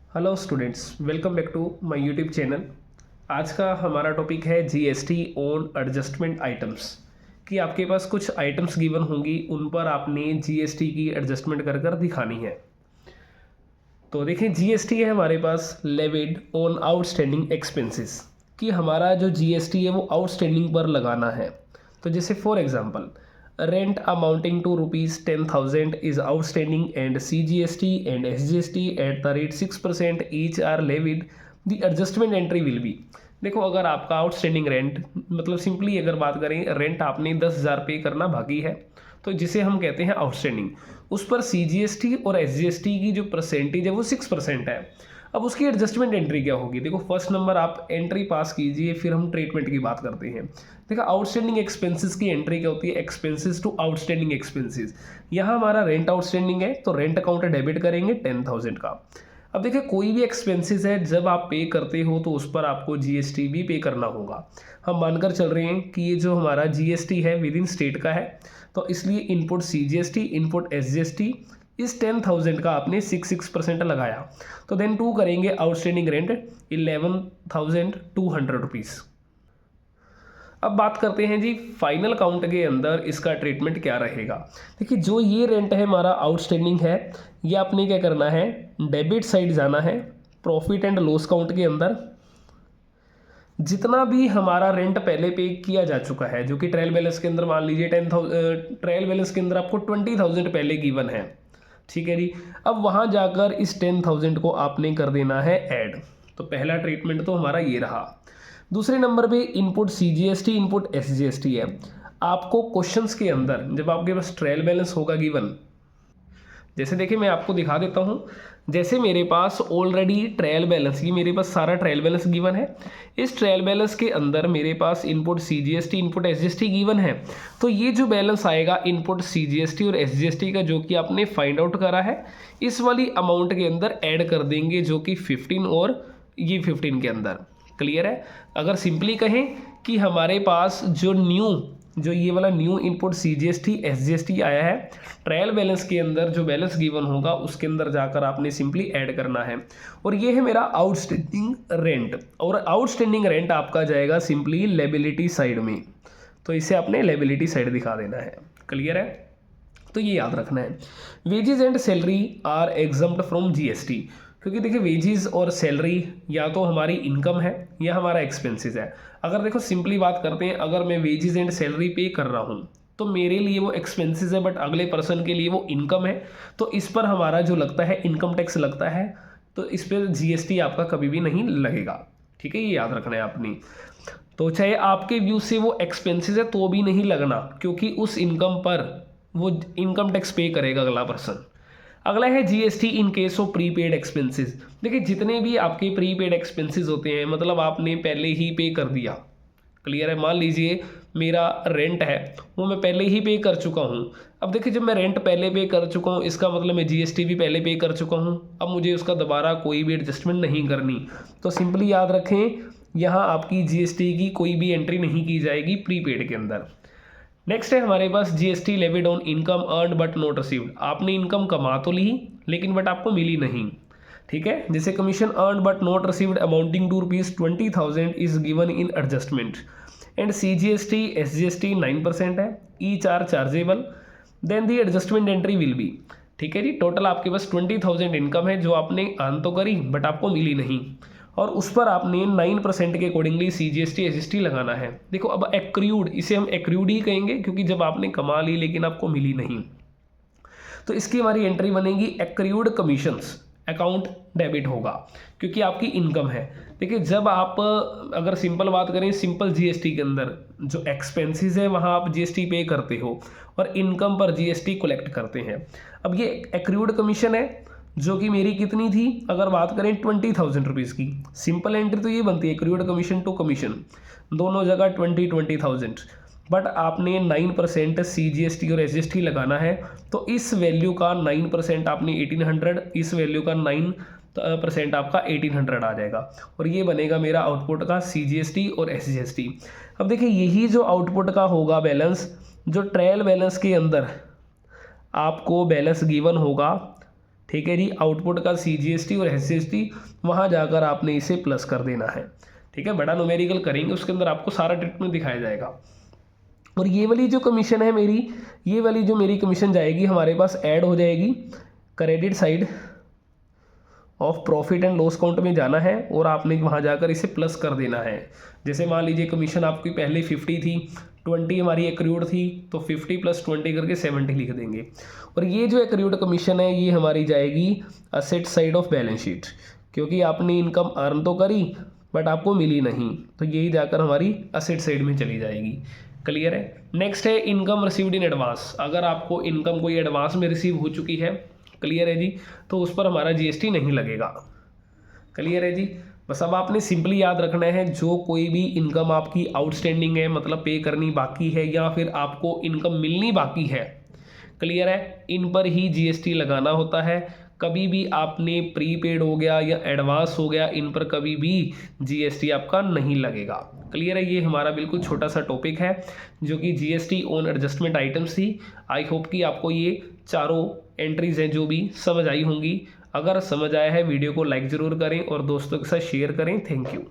Hello students, welcome back to my YouTube channel. आज का हमारा टॉपिक है जीएसटी ऑन एडजस्टमेंट आइटम्स। कि आपके पास कुछ आइटम्स गिवन होंगी, उन पर आपने जीएसटी की एडजस्टमेंट कर कर दिखानी है। तो देखिए, जीएसटी है हमारे पास लेविड ऑन आउटस्टैंडिंग एक्सपेंसेस। कि हमारा जो जीएसटी है वो आउटस्टैंडिंग पर लगाना है। तो जैसे for example, rent amounting to ₹10,000 is outstanding and CGST and SGST at the rate 6% each are levied, the adjustment entry will be. देखो, अगर आपका आउटस्टैंडिंग रेंट, मतलब सिंपली अगर बात करें, रेंट आपने 10,000 पे करना बाकी है, तो जिसे हम कहते हैं आउटस्टैंडिंग, उस पर CGST और SGST की जो परसेंटेज है वो 6% है। अब उसकी एडजस्टमेंट एंट्री क्या होगी? देखो, फर्स्ट नंबर आप एंट्री पास कीजिए, फिर हम ट्रीटमेंट की बात करते हैं। देखो, आउटस्टैंडिंग एक्सपेंसेस की एंट्री क्या होती है? Expenses to outstanding expenses. यहाँ हमारा रेंट आउटस्टैंडिंग है, तो रेंट अकाउंट डेबिट करेंगे 10,000 का। अब देखिए, कोई भी एक्सपेंसेस है, जब आप पे करते हो तो उस पर आपको जीएसटी भी पे करना होगा। हम मानकर चल रहे हैं कि ये जो हमारा जीएसटी है विद इन स्टेट का है, तो इसलिए इनपुट CGST, इनपुट SGST, इस 10,000 का आपने 6% लगाया, तो देन टू करेंगे आउटस्टैंडिंग रेंट 11,200 रुपीज़। अब बात करते हैं जी फाइनल काउंट के अंदर इसका ट्रीटमेंट क्या रहेगा। देखिए, जो ये रेंट है हमारा आउटस्टैंडिंग है, ये आपने क्या करना है, डेबिट साइड जाना है, प्रॉफिट एंड लॉस काउंट के अंदर जितना भी हमारा रेंट पहले पे किया जा चुका है, जो कि ट्रायल बैलेंस के अंदर मान लीजिए 10,000, ट्रायल बैलेंस के अंदर आपको 20,000 पहले गिवन है, ठीक है जी। अब वहाँ जाकर इस 10,000 को आपने कर देना है ऐड। तो पहला ट्रीटमेंट तो हमारा ये रहा। दूसरे नंबर पे इनपुट CGST, इनपुट SGST है। आपको क्वेश्चंस के अंदर जब आपके पास ट्रायल बैलेंस होगा गिवन, जैसे देखिए मैं आपको दिखा देता हूँ। जैसे मेरे पास ऑलरेडी ट्रायल बैलेंस, ये मेरे पास सारा ट्रायल बैलेंस गिवन है। इस ट्रायल बैलेंस के अंदर मेरे पास input CGST, input SGST given है। तो ये जो बैलेंस आएगा इनपुट CGST और SGST का, जो कि आपने फाइंड आउट करा है, इस वाली अमाउंट के अंदर ऐड कर देंगे, जो कि 15 और ये 15 के अंदर। क्लियर है? अगर सिंपली कहें कि हमारे पास जो ये वाला न्यू इनपुट CGST SGST आया है, ट्रायल बैलेंस के अंदर जो बैलेंस गिवन होगा उसके अंदर जाकर आपने सिंपली ऐड करना है। और ये है मेरा आउटस्टैंडिंग रेंट, और आउटस्टैंडिंग रेंट आपका जाएगा सिंपली लेबिलिटी साइड में। तो इसे आपने लेबिलिटी साइड दिखा देना है। क्लियर है? तो ये याद रखना है। Wages and salary are exempt from GST, क्योंकि देखिए वेजेस और सैलरी या तो हमारी इनकम है या हमारा एक्सपेंसेस है। अगर देखो सिंपली बात करते हैं, अगर मैं वेजेस एंड सैलरी पे कर रहा हूँ तो मेरे लिए वो एक्सपेंसेस है, बट अगले पर्सन के लिए वो इनकम है, तो इस पर हमारा जो लगता है इनकम टैक्स लगता है, तो इस पर GST आपका कभी भी नहीं लगेगा। ठीक है, ये याद रखना है आपने। तो चाहे आपके व्यू से वो एक्सपेंसेस है तो भी नहीं लगना, क्योंकि उस इनकम पर वो इनकम टैक्स पे करेगा अगला पर्सन। अगला है GST in case of prepaid expenses. देखिए, जितने भी आपके प्रीपेड एक्सपेंसेस होते हैं, मतलब आपने पहले ही पे कर दिया। क्लियर है? मान लीजिए मेरा रेंट है, वो मैं पहले ही पे कर चुका हूँ। अब देखिए, जब मैं रेंट पहले पे कर चुका हूँ, इसका मतलब मैं GST भी पहले पे कर चुका हूँ। अब मुझे उसका दोबारा कोई भी एडजस्टमेंट नहीं करनी। तो सिंपली याद रखें, यहाँ आपकी GST की कोई भी एंट्री नहीं की जाएगी प्रीपेड के अंदर। नेक्स्ट है हमारे पास GST levied on income earned but not received. आपने इनकम कमा तो ली, लेकिन बट आपको मिली नहीं। ठीक है, जैसे commission earned but not received amounting to ₹20,000 is given in adjustment and CGST SGST 9% है, each are chargeable, then the adjustment entry will be. ठीक है जी, टोटल आपके पास 20,000 इनकम है जो आपने अर्न तो करी बट आपको मिली नहीं, और उस पर आपने 9% के अकॉर्डिंगली CGST SGST लगाना है। देखो, अब एक्रूड, इसे हम एक्रूड ही कहेंगे, क्योंकि जब आपने कमा ली लेकिन आपको मिली नहीं, तो इसकी हमारी एंट्री बनेगी एक्रूड कमीशंस, अकाउंट डेबिट होगा, क्योंकि आपकी इनकम है। देखिए, जब आप अगर सिंपल बात करें, सिंपल GST के अंदर जो एक्सपेंसेस है वहाँ आप GST पे करते हो और इनकम पर GST कलेक्ट करते हैं। अब ये एक्रूड कमीशन है, जो कि मेरी कितनी थी, अगर बात करें 20,000 रुपीज़ की। सिंपल एंट्री तो ये बनती है एक्रूड कमीशन टू कमीशन, दोनों जगह 20,000, बट आपने 9% CGST और SGST लगाना है, तो इस वैल्यू का 9% आपने 1800, इस वैल्यू का 9% आपका 1800 आ जाएगा, और ये बनेगा मेरा आउटपुट का CGST और SGST। अब देखिए, यही जो आउटपुट का होगा बैलेंस, जो ट्रायल बैलेंस के अंदर आपको बैलेंस गिवन होगा ठीक है जी। आउटपुट का CGST और SGST वहाँ जाकर आपने इसे प्लस कर देना है, ठीक है। बड़ा न्यूमेरिकल करेंगे, उसके अंदर आपको सारा ट्रीटमेंट दिखाया जाएगा। और ये वाली जो कमीशन है मेरी, ये वाली जो मेरी कमीशन जाएगी हमारे पास ऐड हो जाएगी credit side of profit and loss count में जाना है और आपने वहाँ जाकर इसे प्लस कर देना है। जैसे मान लीजिए कमीशन आपकी पहले 50 थी, 20 हमारी एक्रूड थी, तो 50 + 20 करके 70 लिख देंगे। और ये जो एक्रूड कमीशन है ये हमारी जाएगी asset side of balance sheet, क्योंकि आपने इनकम अर्न तो करी बट आपको मिली नहीं, तो यही जाकर हमारी असेट साइड में चली जाएगी। क्लियर है। नेक्स्ट है इनकम रिसीव्ड इन एडवांस। अगर आपको इनकम कोई एडवांस में रिसीव हो चुकी है, क्लियर है जी, तो उस पर हमारा GST नहीं लगेगा। क्लियर है जी। बस अब आपने सिंपली याद रखना है, जो कोई भी इनकम आपकी आउटस्टैंडिंग है, मतलब पे करनी बाकी है या फिर आपको इनकम मिलनी बाकी है, क्लियर है, इन पर ही GST लगाना होता है। कभी भी आपने प्रीपेड हो गया या एडवांस हो गया, इन पर कभी भी GST आपका नहीं लगेगा। क्लियर है। ये हमारा बिल्कुल छोटा सा टॉपिक है जो कि GST ऑन एडजस्टमेंट आइटम्स थी। आई होप कि आपको ये चारों एंट्रीज हैं जो भी समझ आई होंगी। अगर समझ आया है वीडियो को लाइक ज़रूर करें और दोस्तों के साथ शेयर करें। Thank you.